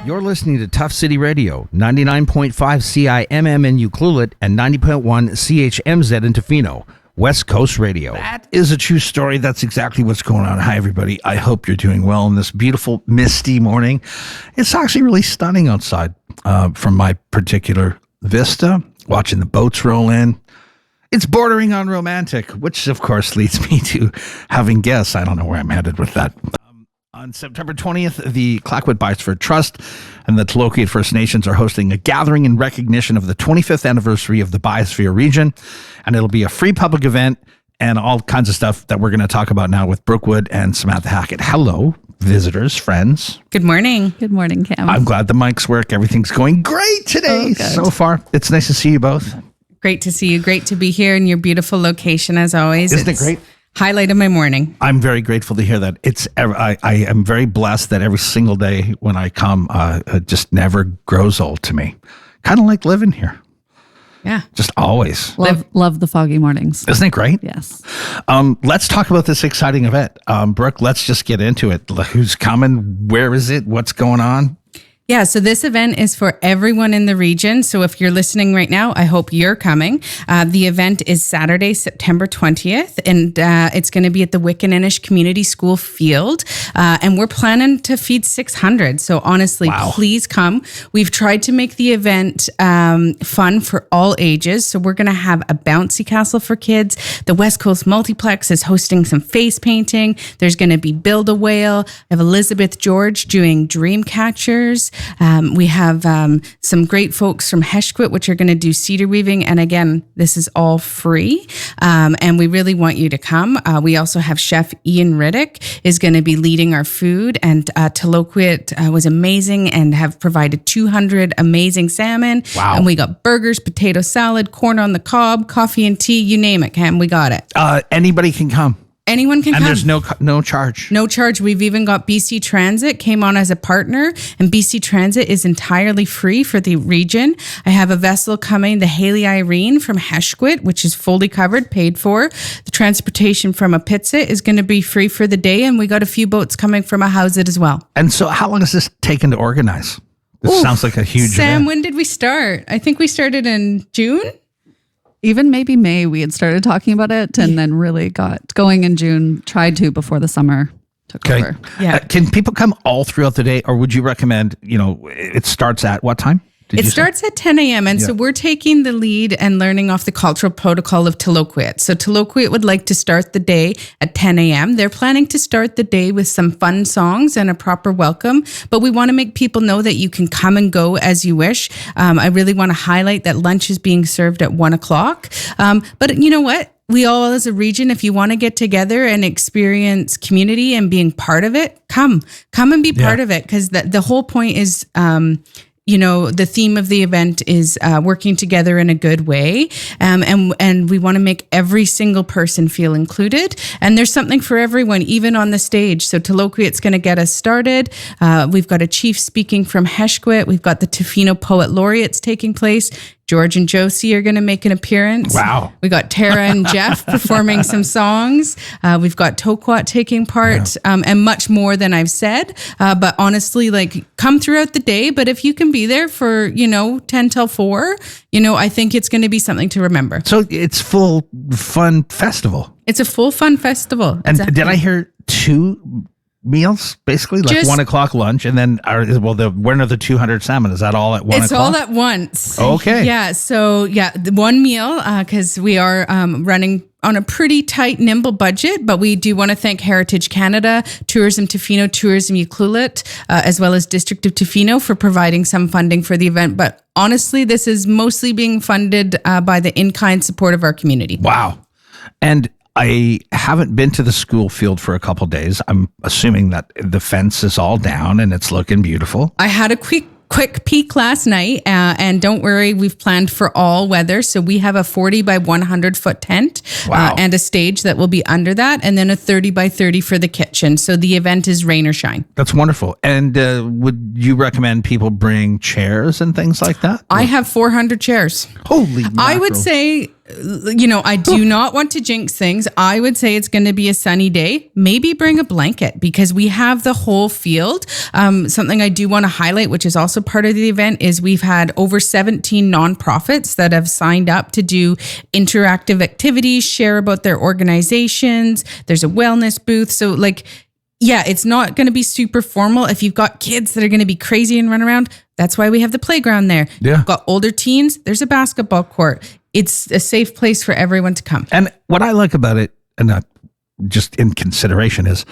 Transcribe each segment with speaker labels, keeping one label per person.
Speaker 1: You're listening to Tuff City Radio, 99.5 CIMM in Ucluelet and 90.1 CHMZ in Tofino, West Coast Radio. That is a true story. That's exactly what's going on. Hi, everybody. I hope you're doing well on this beautiful, misty morning. It's actually really stunning outside from my particular vista, watching the boats roll in. It's bordering on romantic, which, of course, leads me to having guests. I don't know where I'm headed with that. On September 20th, the Clayoquot Biosphere Trust and the Clayoquot First Nations are hosting a gathering in recognition of the 25th anniversary of the Biosphere region, and it'll be a free public event and all kinds of stuff that we're going to talk about now with Brooke and Samantha Hackett. Hello, visitors, friends.
Speaker 2: Good morning.
Speaker 3: Good morning, Cam.
Speaker 1: I'm glad the mics work. Everything's going great today so far. It's nice to see you both.
Speaker 2: Great to see you. Great to be here in your beautiful location, as always.
Speaker 1: Isn't it great?
Speaker 2: Highlight of my morning.
Speaker 1: I'm very grateful to hear that. I am very blessed that every single day when I come, it just never grows old to me. Kind of like living here.
Speaker 2: Yeah.
Speaker 1: Just always.
Speaker 3: Love the foggy mornings.
Speaker 1: Isn't it great?
Speaker 3: Yes.
Speaker 1: Let's talk about this exciting event. Brooke, let's just get into it. Who's coming? Where is it? What's going on?
Speaker 2: Yeah, so this event is for everyone in the region. So if you're listening right now, I hope you're coming. The event is Saturday, September 20th, and it's going to be at the Wickaninnish Community School field. And we're planning to feed 600. So honestly, Please come. We've tried to make the event fun for all ages. So we're going to have a bouncy castle for kids. The West Coast Multiplex is hosting some face painting. There's going to be Build-A-Whale. I have Elizabeth George doing dream catchers. We have some great folks from Hackett, which are going to do cedar weaving. And again, this is all free. And we really want you to come. We also have Chef Ian Riddick is going to be leading our food. And Clayoquot was amazing and have provided 200 amazing salmon.
Speaker 1: Wow.
Speaker 2: And we got burgers, potato salad, corn on the cob, coffee and tea, you name it, Cam. We got it.
Speaker 1: Anybody can come.
Speaker 2: Anyone can come.
Speaker 1: And there's no charge.
Speaker 2: No charge. We've even got BC Transit came on as a partner, and BC Transit is entirely free for the region. I have a vessel coming, the Haley Irene from Hackett, which is fully covered, paid for. The transportation from a Pitsit is going to be free for the day, and we got a few boats coming from a Howsit as well.
Speaker 1: And so how long has this taken to organize? This sounds like a huge
Speaker 2: Sam,
Speaker 1: event.
Speaker 2: when did we start? I think we started in June.
Speaker 3: Even maybe May, we had started talking about it and then really got going in June, tried to before the summer took over.
Speaker 2: Yeah.
Speaker 1: Can people come all throughout the day, or would you recommend, it starts at what time?
Speaker 2: It starts at 10 a.m. And so we're taking the lead and learning off the cultural protocol of Clayoquot. So Clayoquot would like to start the day at 10 a.m. They're planning to start the day with some fun songs and a proper welcome. But we want to make people know that you can come and go as you wish. I really want to highlight that lunch is being served at 1 o'clock. But you know what? We all as a region, if you want to get together and experience community and being part of it, come and be part of it. Because the whole point is... the theme of the event is working together in a good way. And we want to make every single person feel included. And there's something for everyone, even on the stage. So Clayoquot's going to get us started. We've got a chief speaking from Hackett. We've got the Tofino Poet Laureates taking place. George and Josie are going to make an appearance.
Speaker 1: Wow.
Speaker 2: We got Tara and Jeff performing some songs. We've got Toquat taking part and much more than I've said. But honestly, come throughout the day. But if you can be there for, 10 till 4, I think it's going to be something to remember.
Speaker 1: So it's full fun festival.
Speaker 2: It's a full fun festival.
Speaker 1: And did I hear 2 meals, basically, like 1 o'clock lunch, and then when are the 200 salmon? Is that all at 1 o'clock?
Speaker 2: It's all at once.
Speaker 1: Okay.
Speaker 2: Yeah. So the one meal, because we are running on a pretty tight, nimble budget, but we do want to thank Heritage Canada, Tourism Tofino, Tourism Ucluelet, as well as District of Tofino for providing some funding for the event. But honestly, this is mostly being funded by the in-kind support of our community.
Speaker 1: Wow. And I haven't been to the school field for a couple of days. I'm assuming that the fence is all down and it's looking beautiful.
Speaker 2: I had a quick peek last night, and don't worry, we've planned for all weather. So we have a 40 by 100 foot tent and a stage that will be under that, and then a 30 by 30 for the kitchen. So the event is rain or shine.
Speaker 1: That's wonderful. And would you recommend people bring chairs and things like that?
Speaker 2: I have 400 chairs.
Speaker 1: Holy mackerel.
Speaker 2: I would say I do not want to jinx things. I would say it's going to be a sunny day. Maybe bring a blanket because we have the whole field. Something I do want to highlight, which is also part of the event, is we've had over 17 nonprofits that have signed up to do interactive activities, share about their organizations. There's a wellness booth. So it's not going to be super formal. If you've got kids that are going to be crazy and run around, that's why we have the playground there.
Speaker 1: Yeah.
Speaker 2: You've got older teens, there's a basketball court. It's a safe place for everyone to come.
Speaker 1: And what I like about it, and just in consideration, is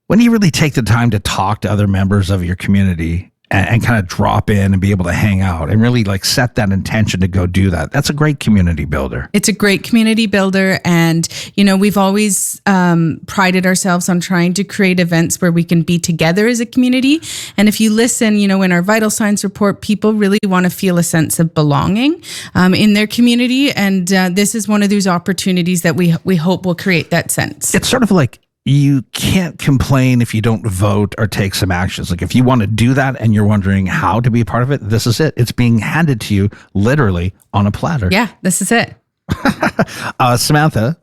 Speaker 1: when you really take the time to talk to other members of your community and kind of drop in and be able to hang out and really set that intention to go do that. That's a great community builder.
Speaker 2: It's a great community builder. And, we've always prided ourselves on trying to create events where we can be together as a community. And if you listen, in our vital signs report, people really want to feel a sense of belonging in their community. And this is one of those opportunities that we hope will create that sense.
Speaker 1: It's sort of like, you can't complain if you don't vote or take some actions. If you want to do that and you're wondering how to be a part of it, this is it. It's being handed to you literally on a platter.
Speaker 2: Yeah, this is it.
Speaker 1: Samantha,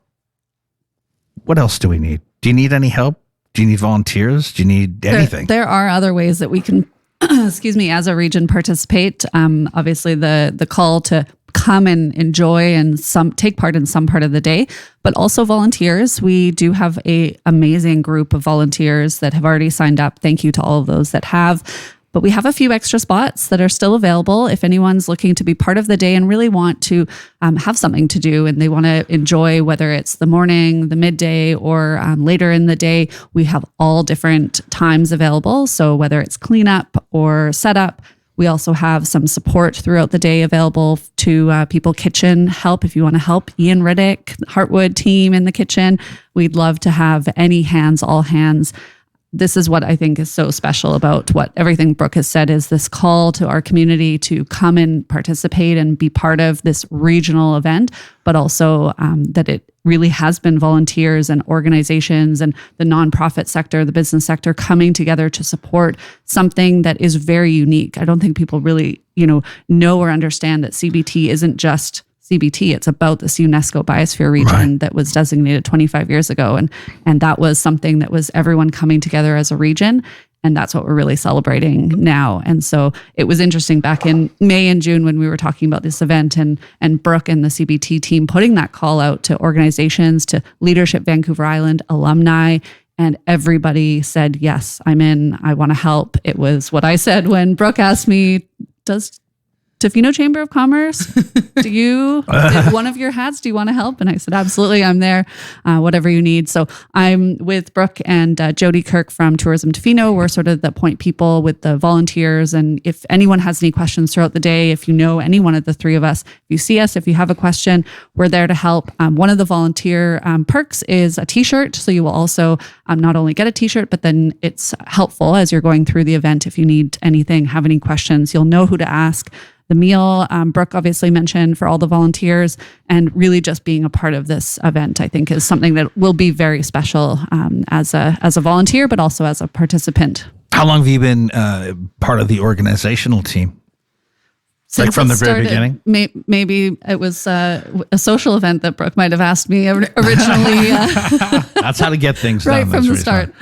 Speaker 1: what else do we need? Do you need any help? Do you need volunteers? Do you need anything?
Speaker 3: There are other ways that we can, as a region participate. Obviously, the call to come and enjoy and take part in some part of the day, but also volunteers. We do have a amazing group of volunteers that have already signed up. Thank you to all of those that have. But we have a few extra spots that are still available. If anyone's looking to be part of the day and really want to have something to do and they want to enjoy, whether it's the morning, the midday, or later in the day, we have all different times available. So whether it's cleanup or setup, we also have some support throughout the day available to people kitchen help. If you want to help, Ian Riddick, Heartwood team in the kitchen, we'd love to have any hands, all hands. This is what I think is so special about what everything Brooke has said is this call to our community to come and participate and be part of this regional event, but also that it really has been volunteers and organizations and the nonprofit sector, the business sector coming together to support something that is very unique. I don't think people really, know or understand that CBT isn't just CBT. It's about this UNESCO Biosphere region that was designated 25 years ago. And that was something that was everyone coming together as a region. And that's what we're really celebrating now. And so it was interesting back in May and June when we were talking about this event and Brooke and the CBT team putting that call out to organizations, to Leadership Vancouver Island, alumni, and everybody said, yes, I'm in. I want to help. It was what I said when Brooke asked me, does Tofino Chamber of Commerce, one of your hats, do you want to help? And I said, absolutely, I'm there, whatever you need. So I'm with Brooke and Jody Kirk from Tourism Tofino. We're sort of the point people with the volunteers. And if anyone has any questions throughout the day, if you know any one of the three of us, if you see us, if you have a question, we're there to help. One of the volunteer perks is a t-shirt. So you will also not only get a t-shirt, but then it's helpful as you're going through the event. If you need anything, have any questions, you'll know who to ask. The meal, Brooke obviously mentioned for all the volunteers, and really just being a part of this event, I think, is something that will be very special as a volunteer, but also as a participant.
Speaker 1: How long have you been part of the organizational team?
Speaker 3: Since
Speaker 1: from the very beginning?
Speaker 3: Maybe it was a social event that Brooke might have asked me originally.
Speaker 1: That's how to get things
Speaker 3: right
Speaker 1: done.
Speaker 3: From the start.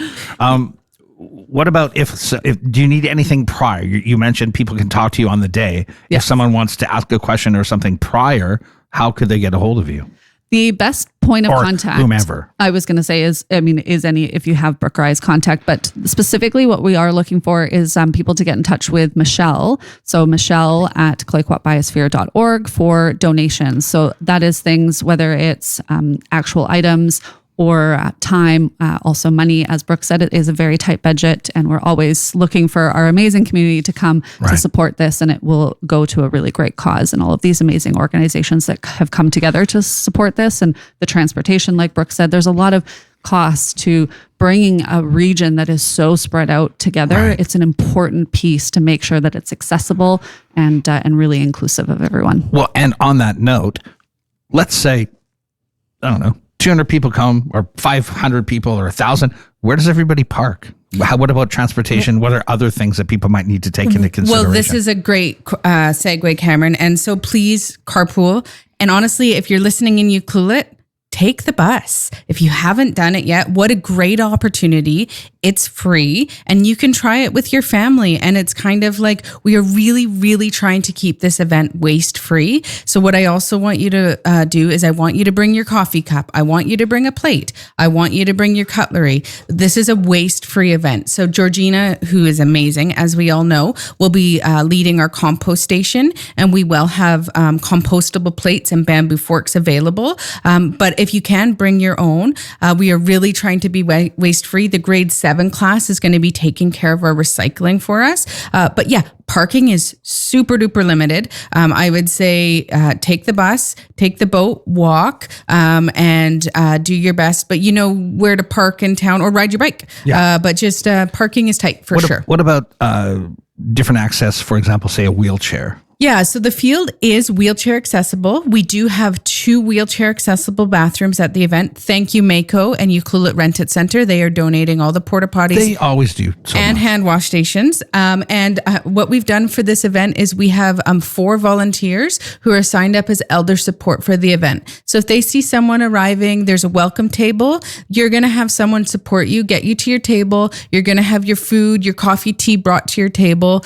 Speaker 1: What about if do you need anything prior? You mentioned people can talk to you on the day.
Speaker 3: Yes.
Speaker 1: If someone wants to ask a question or something prior, how could they get a hold of you?
Speaker 3: The best point of contact,
Speaker 1: whomever
Speaker 3: I was going to say is if you have Brooke or I's contact, but specifically what we are looking for is people to get in touch with Michelle. So Michelle at clayoquotbiosphere.org for donations. So that is things, whether it's actual items or time, also money. As Brooke said, it is a very tight budget, and we're always looking for our amazing community to come to support this, and it will go to a really great cause. And all of these amazing organizations that have come together to support this, and the transportation, like Brooke said, there's a lot of costs to bringing a region that is so spread out together. Right. It's an important piece to make sure that it's accessible and really inclusive of everyone.
Speaker 1: Well, and on that note, let's say, I don't know, 200 people come, or 500 people, or 1,000. Where does everybody park? What about transportation? What are other things that people might need to take into consideration?
Speaker 2: Well, this is a great segue, Cameron. And so please carpool. And honestly, if you're listening in Ucluelet, take the bus. If you haven't done it yet, what a great opportunity. It's free and you can try it with your family. And it's kind of like, we are really, really trying to keep this event waste free. So what I also want you to do is I want you to bring your coffee cup. I want you to bring a plate. I want you to bring your cutlery. This is a waste free event. So Georgina, who is amazing, as we all know, will be leading our compost station, and we will have compostable plates and bamboo forks available. But if you can bring your own, we are really trying to be waste free. The grade 7 class is going to be taking care of our recycling for us. But yeah, parking is super duper limited. I would say take the bus, take the boat, walk, and do your best. But you know where to park in town or ride your bike. Yeah. But just parking is tight for sure.
Speaker 1: What about different access, for example, say a wheelchair?
Speaker 2: Yeah, so the field is wheelchair accessible. We do have 2 wheelchair accessible bathrooms at the event. Thank you, Mako and Ucluelet Rent-It Center. They are donating all the porta potties.
Speaker 1: They always do.
Speaker 2: And hand wash stations. And what we've done for this event is we have 4 volunteers who are signed up as elder support for the event. So if they see someone arriving, there's a welcome table. You're going to have someone support you, get you to your table. You're going to have your food, your coffee, tea brought to your table.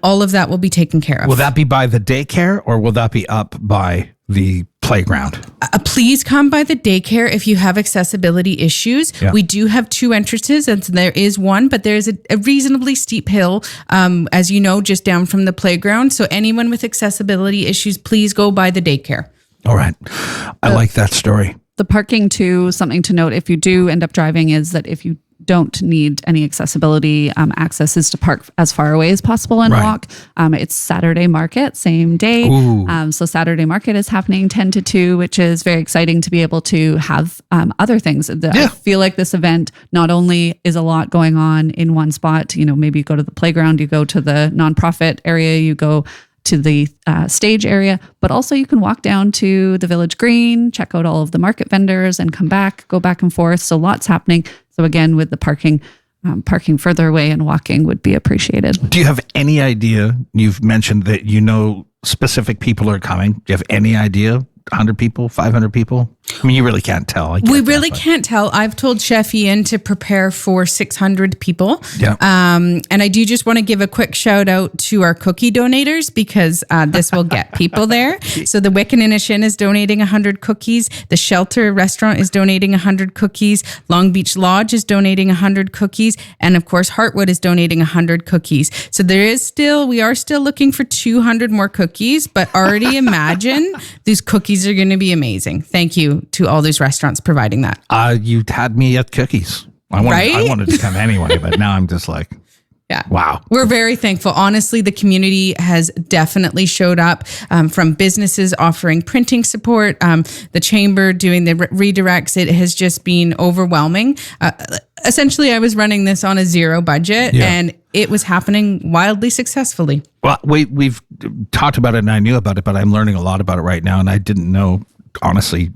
Speaker 2: All of that will be taken care of.
Speaker 1: Will that be by the daycare or will that be up by the playground?
Speaker 2: Please come by the daycare if you have accessibility issues. Yeah. We do have 2 entrances, and there is one, but there's a reasonably steep hill, as you know, just down from the playground. So anyone with accessibility issues, please go by the daycare.
Speaker 1: All right. I like that story.
Speaker 3: The parking too, something to note if you do end up driving is that if you don't need any accessibility access is to park as far away as possible and walk. It's Saturday market, same day. So Saturday market is happening 10 to 2, which is very exciting to be able to have other things. I feel like this event not only is a lot going on in one spot, you know, maybe you go to the playground, you go to the nonprofit area, you go to the stage area, but also you can walk down to the Village Green, check out all of the market vendors and come back, go back and forth. So lots happening. So again, with the parking further away and walking would be appreciated.
Speaker 1: Do you have any idea? You've mentioned that you know specific people are coming. Do you have any idea? 100 people, 500 people? I mean, you really can't tell.
Speaker 2: We really can't tell. I've told Chef Ian to prepare for 600 people.
Speaker 1: Yeah.
Speaker 2: And I do just want to give a quick shout out to our cookie donators because this will get people there. So the Wiccan Inishin is donating 100 cookies. The Shelter Restaurant is donating 100 cookies. Long Beach Lodge is donating 100 cookies. And of course, Heartwood is donating 100 cookies. So we are still looking for 200 more cookies, but already imagine these cookies are going to be amazing. Thank you to all those restaurants providing that.
Speaker 1: You had me at cookies. I wanted to come anyway, but now I'm just like,
Speaker 2: yeah.
Speaker 1: Wow.
Speaker 2: We're very thankful. Honestly, the community has definitely showed up from businesses offering printing support, the chamber doing the redirects. It has just been overwhelming. Essentially, I was running this on a 0 budget and it was happening wildly successfully.
Speaker 1: Well, we've talked about it and I knew about it, but I'm learning a lot about it right now. And I didn't know, honestly,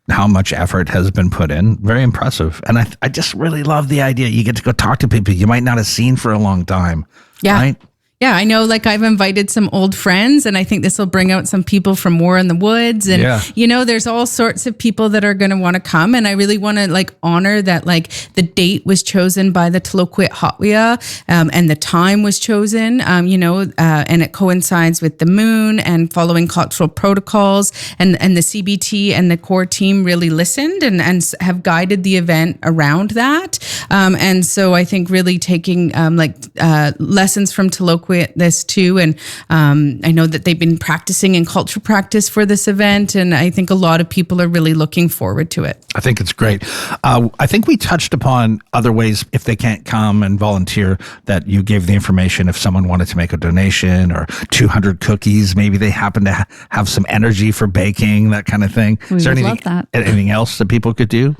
Speaker 1: how much effort has been put in. Very impressive. And I just really love the idea. You get to go talk to people you might not have seen for a long time.
Speaker 2: Yeah.
Speaker 1: Right?
Speaker 2: Yeah, I know, like I've invited some old friends and I think this will bring out some people from War in the Woods. And, you know, there's all sorts of people that are going to want to come. And I really want to like honor that like the date was chosen by the Tloquit Hotwea and the time was chosen, and it coincides with the moon and following cultural protocols and the CBT and the core team really listened and have guided the event around that. And so I think really taking lessons from Tloquit this too, and I know that they've been practicing in culture practice for this event, and I think a lot of people are really looking forward to it.
Speaker 1: I think it's great. I think we touched upon other ways if they can't come and volunteer that you gave the information if someone wanted to make a donation or 200 cookies, maybe they happen to have some energy for baking, that kind of thing.
Speaker 3: Is there
Speaker 1: anything else that people could do?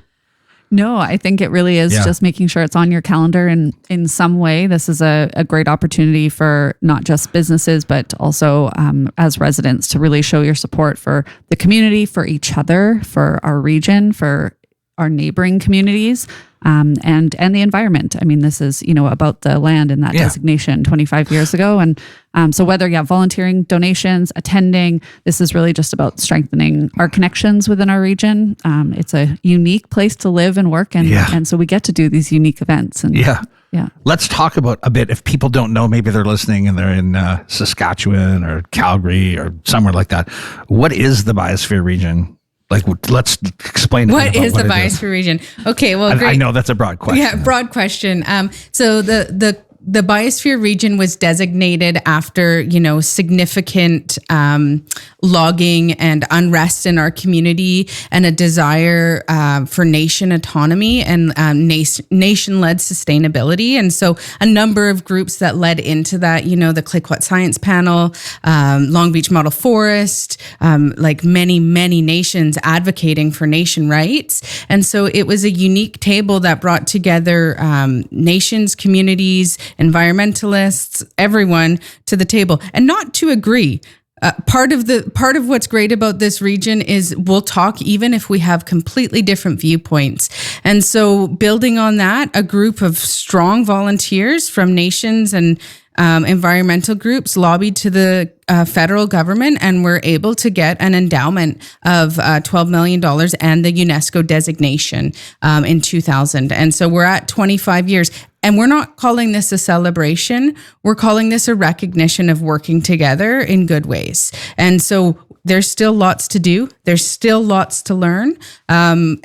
Speaker 3: No, I think it really is just making sure it's on your calendar and in some way. This is a great opportunity for not just businesses, but also as residents to really show your support for the community, for each other, for our region, for our neighboring communities. and the environment. I mean, this is, about the land and that designation 25 years ago. And so whether, volunteering, donations, attending, this is really just about strengthening our connections within our region. It's a unique place to live and work. And so we get to do these unique events. And yeah.
Speaker 1: Let's talk about a bit, if people don't know, maybe they're listening and they're in Saskatchewan or Calgary or somewhere like that. What is the Biosphere region? Like, let's explain.
Speaker 2: What is the Biosphere region? Okay, well, great.
Speaker 1: I know that's a broad question.
Speaker 2: Yeah, broad question. So the Biosphere region was designated after, significant logging and unrest in our community and a desire for nation autonomy and nation-led sustainability. And so a number of groups that led into that, the Clayoquot Science Panel, Long Beach Model Forest, like many, many nations advocating for nation rights. And so it was a unique table that brought together nations, communities, environmentalists, everyone to the table, and not to agree. Part of what's great about this region is we'll talk even if we have completely different viewpoints. And so building on that, a group of strong volunteers from nations and environmental groups lobbied to the federal government and were able to get an endowment of $12 million and the UNESCO designation in 2000. And so we're at 25 years. And we're not calling this a celebration. We're calling this a recognition of working together in good ways. And so there's still lots to do. There's still lots to learn. But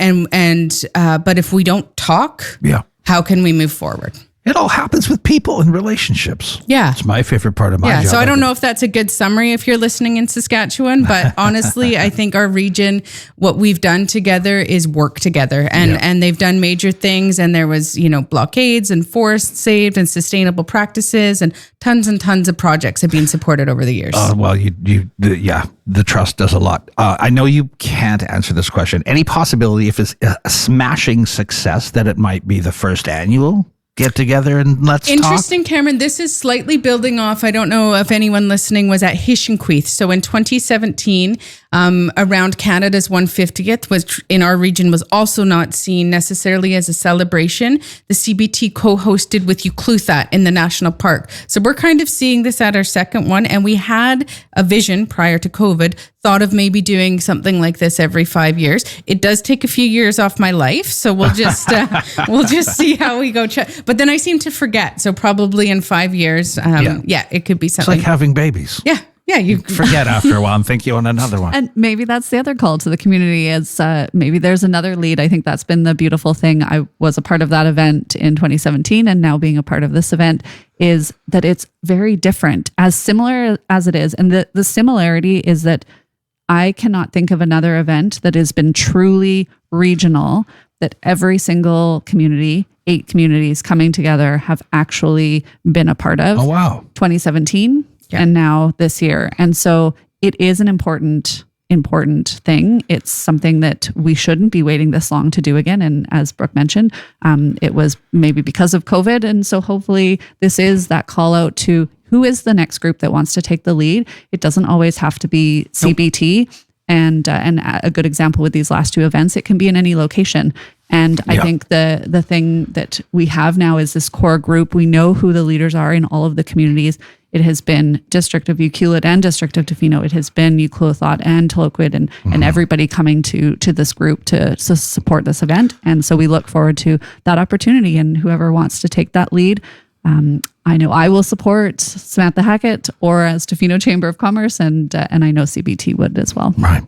Speaker 2: if we don't talk, how can we move forward?
Speaker 1: It all happens with people and relationships.
Speaker 2: Yeah.
Speaker 1: It's my favorite part of my job.
Speaker 2: So I don't know if that's a good summary if you're listening in Saskatchewan, but honestly, I think our region, what we've done together is work together. And they've done major things. And there was, blockades and forests saved and sustainable practices and tons of projects have been supported over the years.
Speaker 1: Well, the trust does a lot. I know you can't answer this question. Any possibility, if it's a smashing success, that it might be the first annual get together and let's
Speaker 2: Interesting,
Speaker 1: talk?
Speaker 2: Cameron. This is slightly building off. I don't know if anyone listening was at Hishinquith. So in 2017, around Canada's 150th, which in our region was also not seen necessarily as a celebration, the CBT co-hosted with Ucluelet in the national park. So we're kind of seeing this at our second one. And we had a vision prior to COVID, thought of maybe doing something like this every 5 years. It does take a few years off my life. So we'll just see how we go. But then I seem to forget. So probably in 5 years, it could be something.
Speaker 1: It's like having babies.
Speaker 2: Yeah, you
Speaker 1: forget after a while and think you want another one.
Speaker 3: And maybe that's the other call to the community is maybe there's another lead. I think that's been the beautiful thing. I was a part of that event in 2017 and now being a part of this event is that it's very different, as similar as it is. And the similarity is that I cannot think of another event that has been truly regional, that every single community, 8 communities coming together have actually been a part of.
Speaker 1: Oh, wow.
Speaker 3: 2017. And now this year. And so it is an important thing. It's something that we shouldn't be waiting this long to do again. And as Brooke mentioned, it was maybe because of COVID. And so hopefully this is that call out to who is the next group that wants to take the lead. It doesn't always have to be CBT. Nope. And a good example with these last 2 events, it can be in any location. And I think the thing that we have now is this core group. We know who the leaders are in all of the communities. It has been District of Ucluelet and District of Tofino. It has been Ucluelet and Clayoquot and everybody coming to this group to support this event. And so we look forward to that opportunity and whoever wants to take that lead. I know I will support Samantha Hackett or as Tofino Chamber of Commerce and I know CBT would as well.
Speaker 1: Right.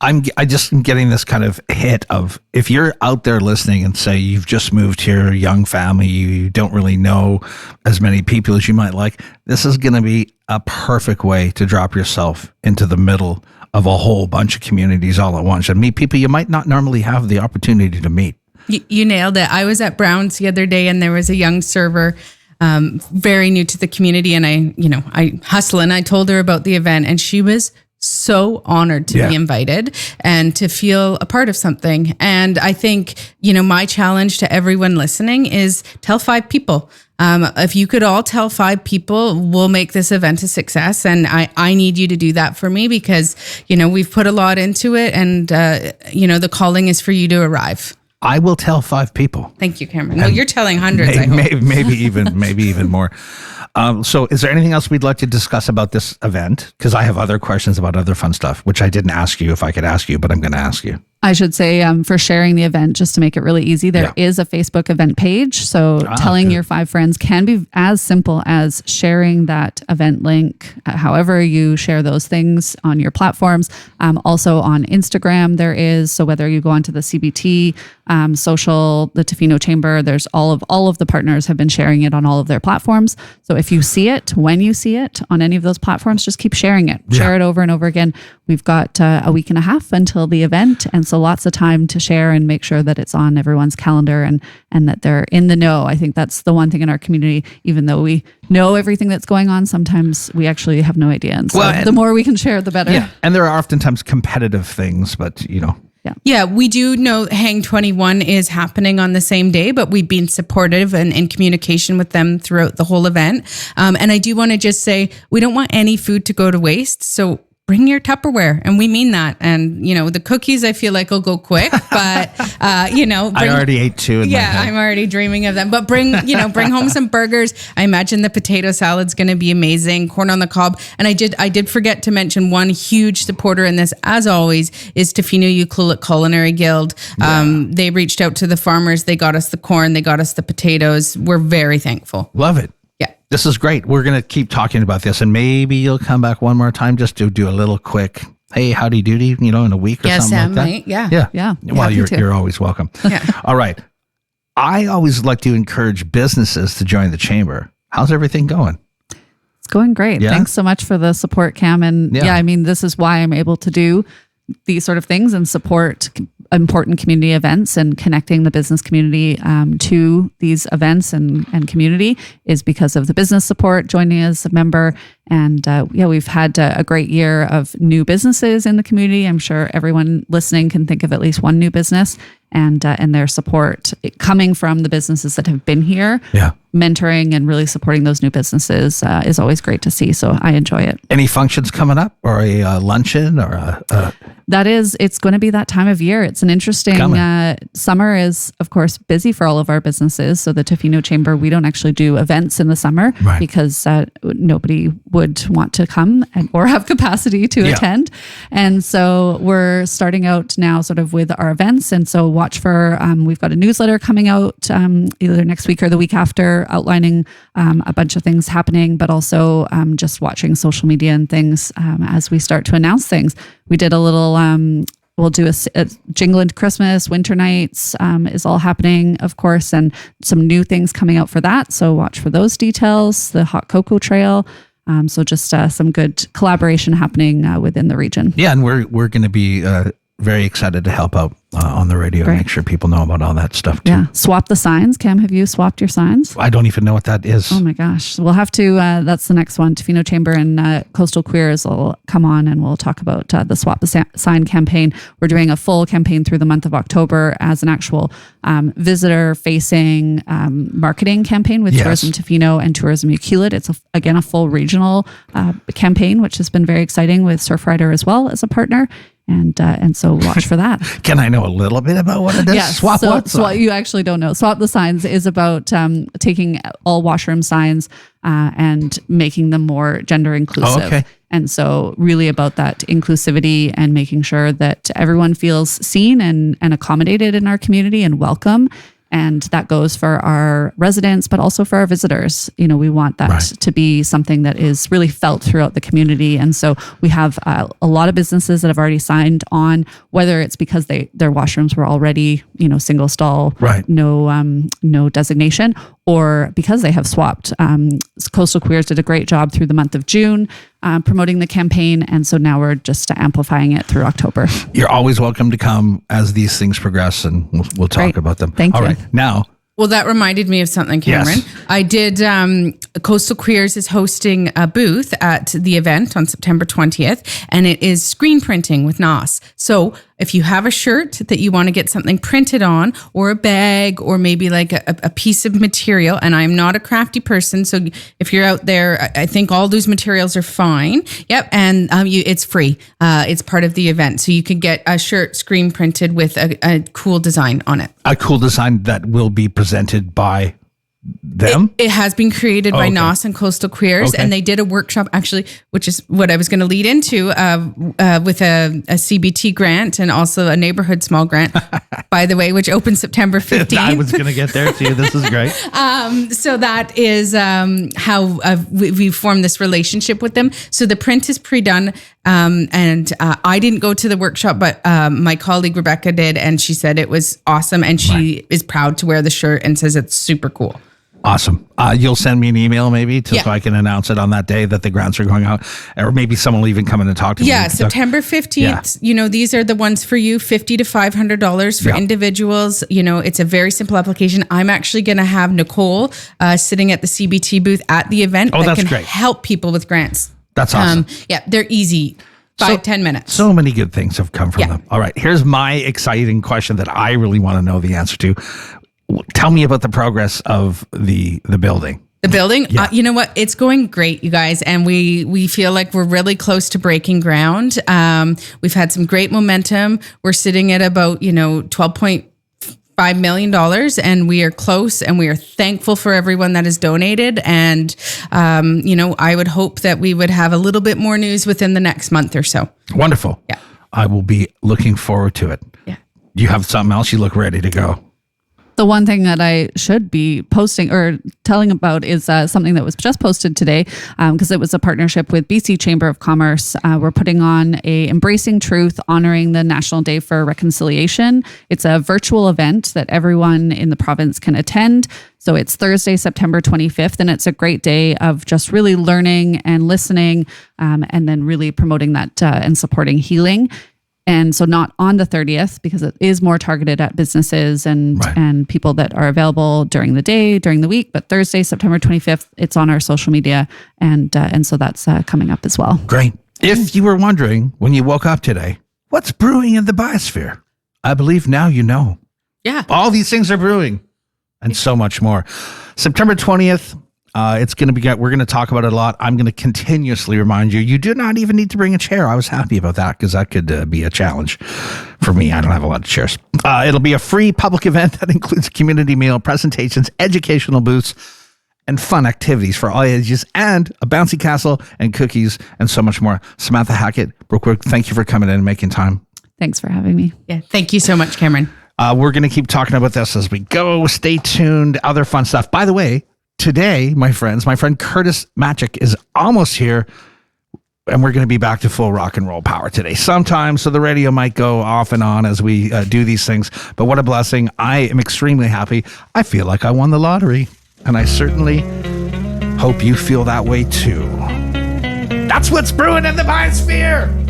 Speaker 1: I just am getting this kind of hit of if you're out there listening and say you've just moved here, young family, you don't really know as many people as you might like, this is going to be a perfect way to drop yourself into the middle of a whole bunch of communities all at once and meet people you might not normally have the opportunity to meet.
Speaker 2: You nailed it. I was at Brown's the other day and there was a young server, very new to the community. And I told her about the event and she was so honored to be invited and to feel a part of something. And I think, my challenge to everyone listening is tell 5 people. If you could all tell 5 people, we'll make this event a success. And I need you to do that for me because, we've put a lot into it and, the calling is for you to arrive.
Speaker 1: I will tell 5 people.
Speaker 2: Thank you, Cameron. Well, you're telling hundreds, I hope.
Speaker 1: Maybe even more. So is there anything else we'd like to discuss about this event? Because I have other questions about other fun stuff, which I didn't ask you if I could ask you, but I'm going to ask you.
Speaker 3: I should say for sharing the event, just to make it really easy, there is a Facebook event page. So telling your 5 friends can be as simple as sharing that event link, however you share those things on your platforms. Also on Instagram, there is. So whether you go onto the CBT, social, the Tofino Chamber, there's all of the partners have been sharing it on all of their platforms. So if you see it, when you see it on any of those platforms, just keep sharing it. Share it over and over again. We've got a week and a half until the event. And so lots of time to share and make sure that it's on everyone's calendar and that they're in the know. I think that's the one thing in our community, even though we know everything that's going on, sometimes we actually have no idea. And so the more we can share, the better.
Speaker 1: Yeah. And there are oftentimes competitive things, but
Speaker 2: Yeah, we do know Hang 21 is happening on the same day, but we've been supportive and in communication with them throughout the whole event. And I do want to just say, we don't want any food to go to waste. So bring your Tupperware, and we mean that. And, the cookies, I feel like will go quick, but,
Speaker 1: I already ate 2 in my head.
Speaker 2: I'm already dreaming of them, but bring home some burgers. I imagine the potato salad's going to be amazing, corn on the cob. And I did forget to mention one huge supporter in this, as always, is Tofino Uchullet Culinary Guild. They reached out to the farmers. They got us the corn. They got us the potatoes. We're very thankful.
Speaker 1: Love it.
Speaker 2: Yeah.
Speaker 1: This is great. We're going to keep talking about this, and maybe you'll come back one more time just to do a little quick, hey, howdy doody, in a week or something
Speaker 2: Sam,
Speaker 1: like that.
Speaker 2: Right?
Speaker 3: Yeah.
Speaker 1: Well, you're always welcome.
Speaker 2: Yeah.
Speaker 1: All right. I always like to encourage businesses to join the chamber. How's everything going?
Speaker 3: It's going great.
Speaker 1: Yeah?
Speaker 3: Thanks so much for the support, Cam. And this is why I'm able to do these sort of things and support important community events and connecting the business community to these events and community is because of the business support, joining as a member. And we've had a great year of new businesses in the community. I'm sure everyone listening can think of at least one new business, and their support coming from the businesses that have been here.
Speaker 1: Yeah.
Speaker 3: Mentoring and really supporting those new businesses is always great to see. So I enjoy it.
Speaker 1: Any functions coming up, or a luncheon, or a
Speaker 3: it's going to be that time of year. It's an interesting, summer is of course busy for all of our businesses. So the Tofino Chamber, we don't actually do events in the summer because nobody would want to come or have capacity to attend. And so we're starting out now sort of with our events. And so watch for, we've got a newsletter coming out either next week or the week after, outlining a bunch of things happening, but also just watching social media and things as we start to announce things. We did a little, we'll do a Jingland Christmas, Winter Nights is all happening, of course, and some new things coming out for that. So watch for those details, the Hot Cocoa Trail. So just some good collaboration happening within the region.
Speaker 1: Yeah, and we're going to be very excited to help out on the radio and make sure people know about all that stuff too.
Speaker 3: Yeah. Swap the signs. Cam, have you swapped your signs?
Speaker 1: I don't even know what that is.
Speaker 3: Oh my gosh. We'll have to, that's the next one. Tofino Chamber and Coastal Queers will come on and we'll talk about the Swap the Sign campaign. We're doing a full campaign through the month of October as an actual visitor facing marketing campaign with Tourism Tofino and Tourism Uchullet. It's again a full regional campaign, which has been very exciting with Surfrider as well as a partner. And so watch for that.
Speaker 1: Can I know a little bit about what it is?
Speaker 3: Yes.
Speaker 1: Swap what sign?
Speaker 3: So you actually don't know. Swap the Signs is about taking all washroom signs and making them more gender inclusive.
Speaker 1: Oh, okay.
Speaker 3: And so really about that inclusivity and making sure that everyone feels seen and accommodated in our community and welcome. And that goes for our residents, but also for our visitors. We want that to be something that is really felt throughout the community. And so we have a lot of businesses that have already signed on, whether it's because their washrooms were already, single stall, no designation, or because they have swapped. Coastal Queers did a great job through the month of June promoting the campaign. And so now we're just amplifying it through October.
Speaker 1: You're always welcome to come as these things progress, and we'll talk about them.
Speaker 3: Thank you.
Speaker 1: All right. Now,
Speaker 2: well, that reminded me of something, Cameron.
Speaker 1: Yes.
Speaker 2: I did Coastal Queers is hosting a booth at the event on September 20th, and it is screen printing with NOS. So if you have a shirt that you want to get something printed on, or a bag, or maybe like a piece of material, and I'm not a crafty person, so if you're out there, I think all those materials are fine. Yep, and it's free. It's part of the event, so you can get a shirt screen printed with a cool design on it.
Speaker 1: A cool design that will be presented by them?
Speaker 2: It has been created by NOS and Coastal Queers, and they did a workshop, actually, which is what I was going to lead into, with a CBT grant and also a neighborhood small grant, by the way, which opens September 15th.
Speaker 1: I was going to get there too. This is great.
Speaker 2: So that is how we formed this relationship with them. So the print is pre-done, and I didn't go to the workshop, but my colleague Rebecca did, and she said it was awesome, and she is proud to wear the shirt and says it's super cool.
Speaker 1: Awesome. You'll send me an email maybe so I can announce it on that day that the grants are going out, or maybe someone will even come in and talk to me.
Speaker 2: Yeah, September 15th, these are the ones for you, $50 to $500 for individuals. It's a very simple application. I'm actually going to have Nicole sitting at the CBT booth at the event that can help people with grants.
Speaker 1: That's awesome.
Speaker 2: They're easy. 10 minutes.
Speaker 1: So many good things have come from them. All right, here's my exciting question that I really want to know the answer to. Tell me about the progress of the building.
Speaker 2: The building? Yeah. You know what? It's going great, you guys. And we feel like we're really close to breaking ground. We've had some great momentum. We're sitting at about, $12.5 million, and we are close, and we are thankful for everyone that has donated. And, I would hope that we would have a little bit more news within the next month or so.
Speaker 1: Wonderful. Yeah. I will be looking forward to it.
Speaker 2: Yeah.
Speaker 1: You have something else? You look ready to go.
Speaker 3: The one thing that I should be posting or telling about is something that was just posted today, because it was a partnership with BC Chamber of Commerce. We're putting on a Embracing Truth, honoring the National Day for Reconciliation. It's a virtual event that everyone in the province can attend. So it's Thursday, September 25th, and it's a great day of just really learning and listening, and then really promoting that and supporting healing. And so not on the 30th, because it is more targeted at businesses and people that are available during the day, during the week. But Thursday, September 25th, it's on our social media. And so that's coming up as well.
Speaker 1: Great. If you were wondering when you woke up today, what's brewing in the biosphere? I believe now you know.
Speaker 2: Yeah.
Speaker 1: All these things are brewing and so much more. September 20th. It's going to be, we're going to talk about it a lot. I'm going to continuously remind you, you do not even need to bring a chair. I was happy about that because that could be a challenge for me. I don't have a lot of chairs. It'll be a free public event that includes a community meal, presentations, educational booths, and fun activities for all ages, and a bouncy castle and cookies and so much more. Samantha, Hackett, Brooke, thank you for coming in and making time.
Speaker 3: Thanks for having me.
Speaker 2: Yeah, thank you so much, Cameron.
Speaker 1: We're going to keep talking about this as we go. Stay tuned. Other fun stuff. By the way, today, my friend Curtis Magic is almost here, and we're going to be back to full rock and roll power today. Sometimes, so the radio might go off and on as we do these things, but what a blessing. I am extremely happy. I feel like I won the lottery, and I certainly hope you feel that way too. That's what's brewing in the biosphere.